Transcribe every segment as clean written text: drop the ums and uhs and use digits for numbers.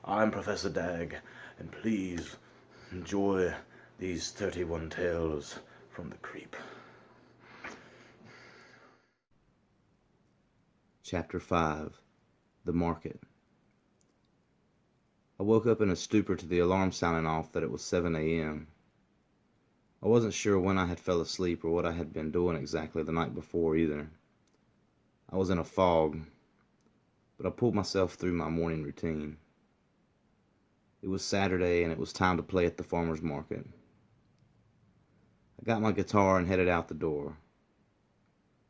I'm Professor Dag, and please enjoy these 31 tales from the creep. Chapter 5. The Market. I woke up in a stupor to the alarm sounding off that it was 7 a.m. I wasn't sure when I had fell asleep or what I had been doing exactly the night before either. I was in a fog, but I pulled myself through my morning routine. It was Saturday and it was time to play at the farmer's market. I got my guitar and headed out the door.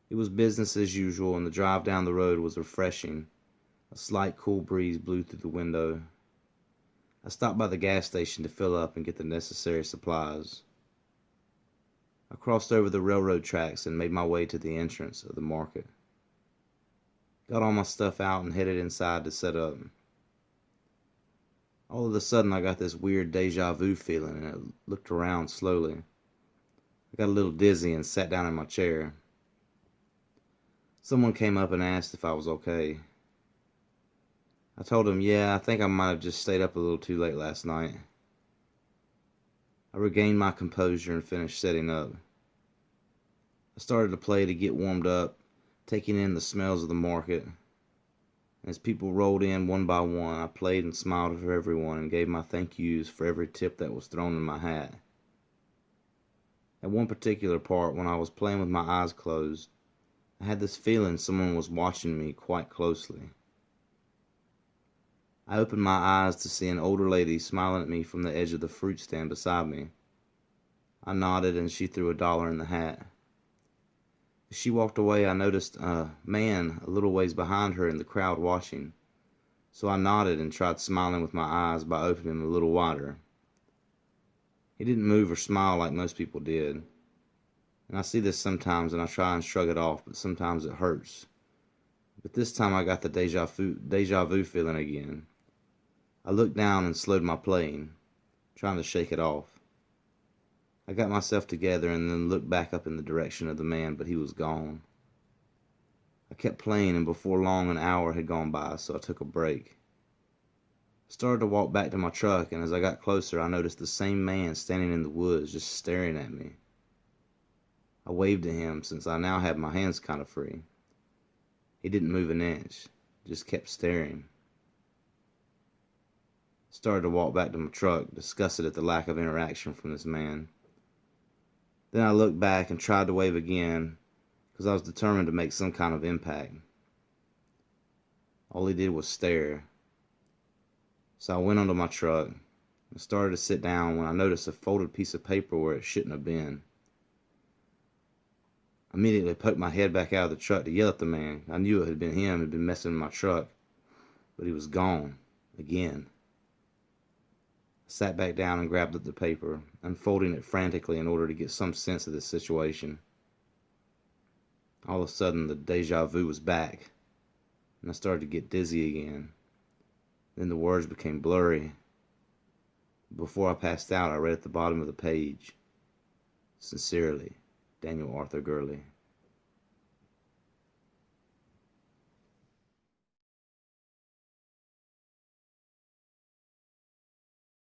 It was business as usual, and the drive down the road was refreshing. A slight cool breeze blew through the window. I stopped by the gas station to fill up and get the necessary supplies. I crossed over the railroad tracks and made my way to the entrance of the market. Got all my stuff out and headed inside to set up. All of a sudden I got this weird deja vu feeling, and I looked around slowly. I got a little dizzy and sat down in my chair. Someone came up and asked if I was okay. I told him, yeah, I think I might have just stayed up a little too late last night. I regained my composure and finished setting up. I started to play to get warmed up, taking in the smells of the market. As people rolled in one by one, I played and smiled for everyone and gave my thank yous for every tip that was thrown in my hat. At one particular part, when I was playing with my eyes closed, I had this feeling someone was watching me quite closely. I opened my eyes to see an older lady smiling at me from the edge of the fruit stand beside me. I nodded and she threw $1 in the hat. As she walked away, I noticed a man a little ways behind her in the crowd watching, so I nodded and tried smiling with my eyes by opening them a little wider. He didn't move or smile like most people did. And I see this sometimes and I try and shrug it off, but sometimes it hurts. But this time I got the deja vu feeling again. I looked down and slowed my playing, trying to shake it off. I got myself together and then looked back up in the direction of the man, but he was gone. I kept playing, and before long an hour had gone by, so I took a break. I started to walk back to my truck, and as I got closer I noticed the same man standing in the woods just staring at me. I waved to him since I now had my hands kind of free. He didn't move an inch, just kept staring. I started to walk back to my truck, disgusted at the lack of interaction from this man. Then I looked back and tried to wave again, because I was determined to make some kind of impact. All he did was stare. So I went onto my truck and started to sit down when I noticed a folded piece of paper where it shouldn't have been. I immediately poked my head back out of the truck to yell at the man. I knew it had been him who had been messing with my truck, but he was gone again. I sat back down and grabbed up the paper, unfolding it frantically in order to get some sense of this situation. All of a sudden, the deja vu was back, and I started to get dizzy again. Then the words became blurry. Before I passed out, I read at the bottom of the page, "Sincerely, Daniel Arthur Gurley."